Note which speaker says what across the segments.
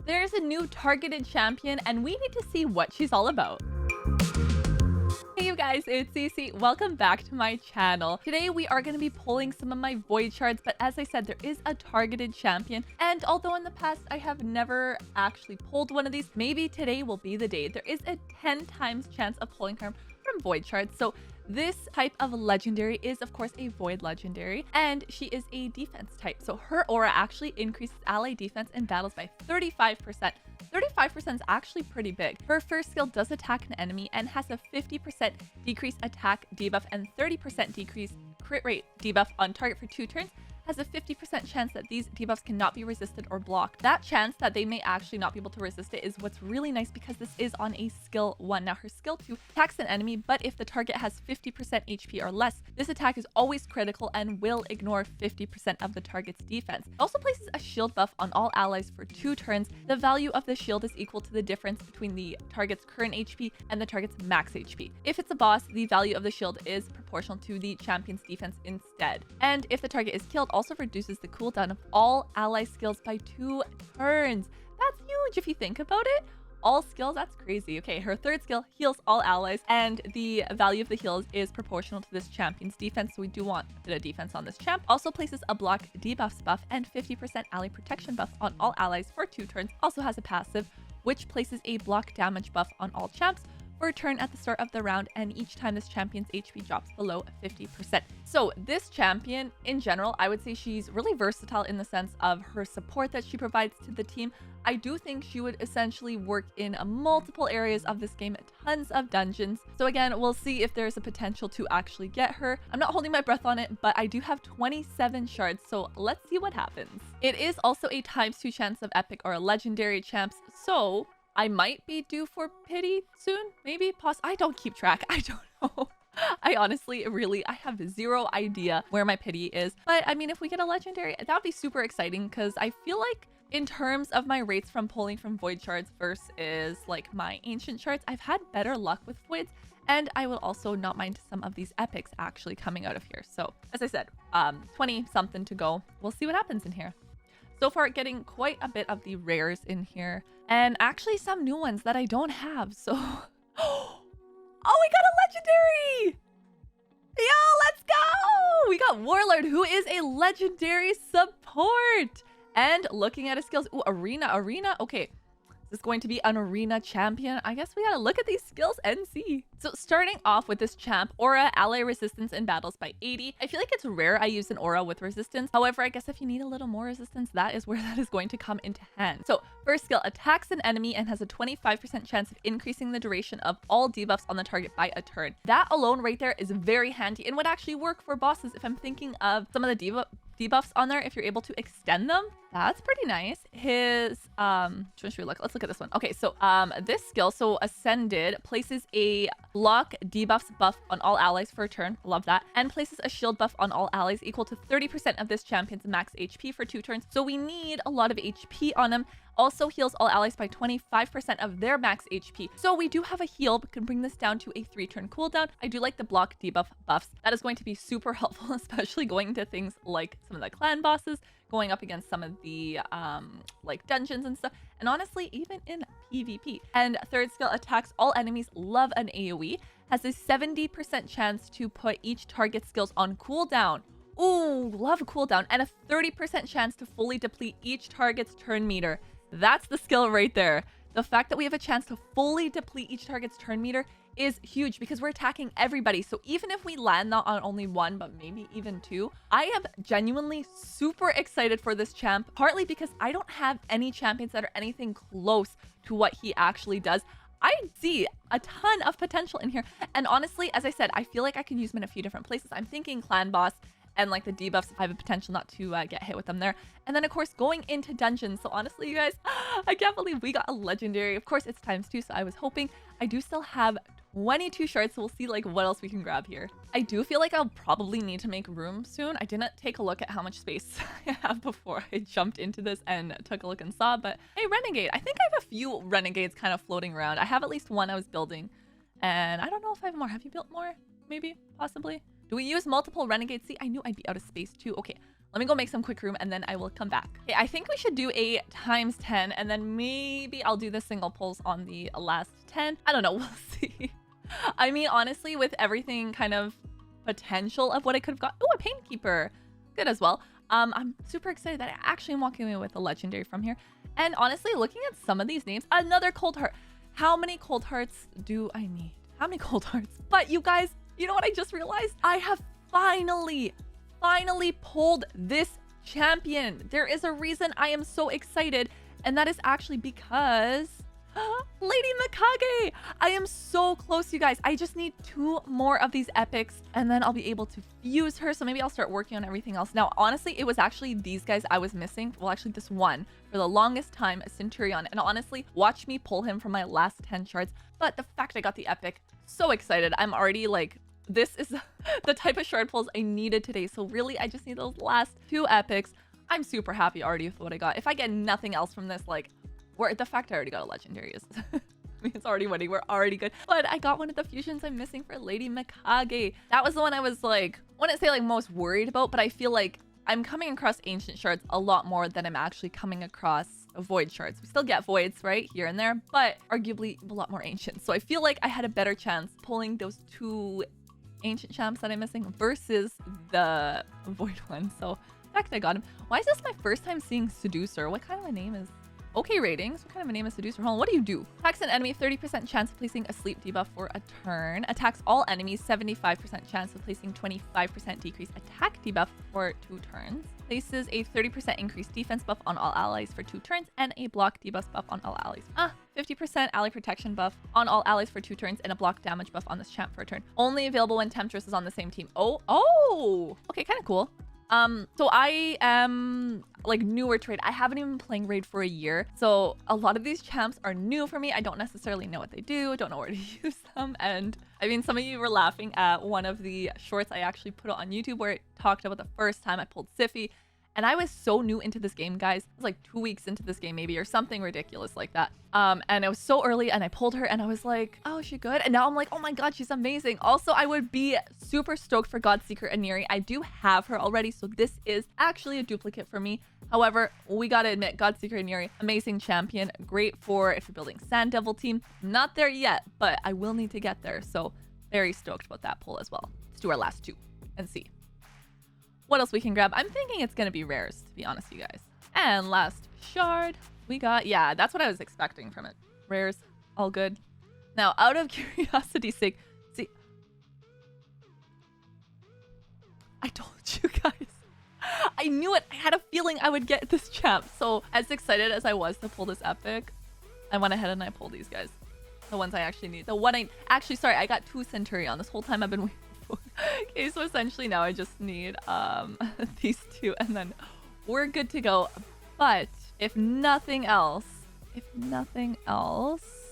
Speaker 1: there's a new targeted champion and we need to see what she's all about. Hey you guys, it's Cece. Welcome back to my channel. Today we are going to be pulling some of my void shards, but as I said, there is a targeted champion, and although in the past I have never actually pulled one of these, maybe today will be the day. There is a 10 times chance of pulling her from void shards. So this type of legendary is of course a void legendary, and she is a defense type. So her aura actually increases ally defense in battles by 35%. 35% is actually pretty big. Her first skill does attack an enemy and has a 50% decrease attack debuff and 30% decrease crit rate debuff on target for 2 turns. Has a 50% chance that these debuffs cannot be resisted or blocked. That chance that they may actually not be able to resist it is what's really nice, because this is on a skill 1. Now her skill 2 attacks an enemy, but if the target has 50% HP or less, this attack is always critical and will ignore 50% of the target's defense. It also places a shield buff on all allies for 2 turns. The value of the shield is equal to the difference between the target's current HP and the target's max HP. If it's a boss, the value of the shield is proportional to the champion's defense instead. And if the target is killed, also reduces the cooldown of all ally skills by 2 turns. That's huge if you think about it. All skills, that's crazy. Okay, her third skill heals all allies, and the value of the heals is proportional to this champion's defense, so we do want a bit of defense on this champ. Also places a block debuffs buff and 50% ally protection buff on all allies for 2 turns. Also has a passive which places a block damage buff on all champs for a turn at the start of the round, and each time this champion's HP drops below 50%. So this champion in general, I would say she's really versatile in the sense of her support that she provides to the team. I do think she would essentially work in multiple areas of this game, tons of dungeons. So again, we'll see if there's a potential to actually get her. I'm not holding my breath on it, but I do have 27 shards, so let's see what happens. It is also a ×2 chance of epic or legendary champs, so I might be due for pity soon, maybe, I don't keep track. I don't know. I honestly, I have zero idea where my pity is. But I mean, if we get a legendary, that would be super exciting, because I feel like in terms of my rates from pulling from void shards versus like my ancient shards, I've had better luck with voids. And I will also not mind some of these epics actually coming out of here. So as I said, 20 something to go. We'll see what happens in here. So far, getting quite a bit of the rares in here, and actually some new ones that I don't have. So, oh, we got a legendary! Yo, let's go! We got Warlord, who is a legendary support. And looking at his skills, ooh, arena. Okay, is this going to be an arena champion? I guess we gotta look at these skills and see. So starting off with this champ, aura, ally resistance in battles by 80. I feel like it's rare I use an aura with resistance. However, I guess if you need a little more resistance, that is where that is going to come into hand. So first skill, attacks an enemy and has a 25% chance of increasing the duration of all debuffs on the target by a turn. That alone right there is very handy and would actually work for bosses if I'm thinking of some of the debuffs on there. If you're able to extend them, that's pretty nice. His which one should we look? Let's look at this one. Okay, so this skill, so ascended, places a block debuffs buff on all allies for a turn. Love that. And places a shield buff on all allies equal to 30% of this champion's max HP for 2 turns. So we need a lot of HP on him. Also heals all allies by 25% of their max HP. So we do have a heal, but can bring this down to a 3-turn cooldown. I do like the block debuff buffs. That is going to be super helpful, especially going into things like some of the clan bosses, going up against some of the like dungeons and stuff, and honestly even in PvP. And third skill, attacks all enemies, love an AoE, has a 70% chance to put each target's skills on cooldown. Ooh, love a cooldown, and a 30% chance to fully deplete each target's turn meter. That's the skill right there. The fact that we have a chance to fully deplete each target's turn meter is huge, because we're attacking everybody. So even if we land not on only 1, but maybe even 2, I am genuinely super excited for this champ, partly because I don't have any champions that are anything close to what he actually does. I see a ton of potential in here. And honestly, as I said, I feel like I can use him in a few different places. I'm thinking clan boss, and like the debuffs, I have a potential not to get hit with them there. And then of course going into dungeons. So honestly, you guys, I can't believe we got a legendary. Of course it's ×2, so I was hoping. I do still have 22 shards, so we'll see like what else we can grab here. I do feel like I'll probably need to make room soon. I didn't take a look at how much space I have before I jumped into this and took a look and saw, but hey, renegade. I think I have a few renegades kind of floating around. I have at least one I was building, and I don't know if I have more. Have you built more? Maybe, possibly. Do we use multiple renegades? See, I knew I'd be out of space too. Okay, Let me go make some quick room and then I will come back. Okay, I think we should do a ×10 and then maybe I'll do the single pulls on the last 10. I don't know. We'll see. I mean, honestly, with everything kind of potential of what I could have got. Oh, a Painkeeper. Good as well. I'm super excited that I actually am walking away with a legendary from here. And honestly, looking at some of these names, another cold heart. How many cold hearts do I need? How many cold hearts? But you guys, you know what I just realized? I have finally pulled this champion. There is a reason I am so excited, and that is actually because Lady Mikage. I am so close, you guys. I just need 2 more of these epics and then I'll be able to fuse her. So maybe I'll start working on everything else. Now, honestly, it was actually these guys I was missing. Well, actually this one for the longest time, a Centurion. And honestly, watch me pull him from my last 10 shards. But the fact I got the epic, so excited. I'm already like, this is the type of shard pulls I needed today. So really, I just need those last 2 epics. I'm super happy already with what I got. If I get nothing else from this, like, the fact I already got a legendary is I mean, it's already winning. We're already good. But I got one of the fusions I'm missing for Lady Mikage. That was the one I was like, I wouldn't say like most worried about, but I feel like I'm coming across ancient shards a lot more than I'm actually coming across void shards. We still get voids, right? Here and there, but arguably a lot more ancient. So I feel like I had a better chance pulling those 2 ancient champs that I'm missing versus the void one. So the fact I got him. Why is this my first time seeing Seducer? What kind of a name is... Okay ratings. What kind of a name is Seducer? Hold on, what do you do? Attacks an enemy, 30% chance of placing a sleep debuff for a turn. Attacks all enemies, 75% chance of placing 25% decrease attack debuff for 2 turns. Places a 30% increased defense buff on all allies for 2 turns and a block debuff buff on all allies. 50% ally protection buff on all allies for 2 turns and a block damage buff on this champ for a turn. Only available when Temptress is on the same team. Oh, okay, kind of cool. So I am like newer to raid. I haven't even been playing raid for a year. So a lot of these champs are new for me. I don't necessarily know what they do. I don't know where to use them. And I mean, some of you were laughing at one of the shorts I actually put on YouTube where it talked about the first time I pulled Cece. And I was so new into this game, guys. It was like 2 weeks into this game, maybe, or something ridiculous like that. And it was so early and I pulled her and I was like, oh, is she good? And now I'm like, oh my God, she's amazing. Also, I would be super stoked for Godseeker Aniri. I do have her already, so this is actually a duplicate for me. However, we gotta admit, Godseeker Aniri, amazing champion. Great for if you're building Sand Devil team. Not there yet, but I will need to get there. So very stoked about that pull as well. Let's do our last 2 and see what else we can grab. I'm thinking it's gonna be rares, to be honest, you guys. And last shard we got, yeah, that's what I was expecting from it. Rares, all good. Now, out of curiosity's sake, see, I told you guys, I knew it. I had a feeling I would get this champ. So as excited as I was to pull this epic, I went ahead and I pulled these guys. The ones I actually need. The one I, actually, sorry, I got 2 Centurion. This whole time I've been waiting. Okay, so essentially now I just need these 2 and then we're good to go. But if nothing else,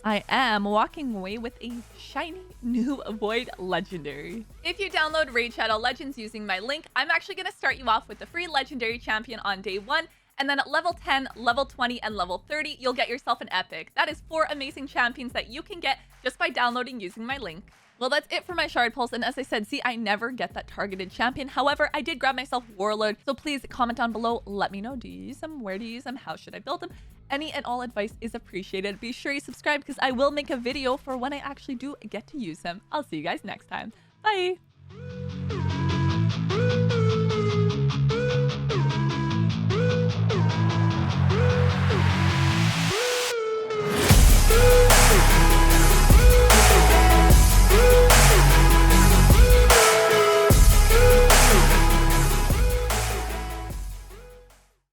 Speaker 1: I am walking away with a shiny new Void Legendary. If you download Raid Shadow Legends using my link, I'm actually going to start you off with the free Legendary Champion on day 1. And then at level 10, level 20, and level 30, you'll get yourself an epic. That is 4 amazing champions that you can get just by downloading using my link. Well, that's it for my shard pulse, and as I said, see, I never get that targeted champion. However, I did grab myself Warlord, so please comment down below. Let me know, do you use them? Where do you use them? How should I build them? Any and all advice is appreciated. Be sure you subscribe because I will make a video for when I actually do get to use them. I'll see you guys next time. Bye!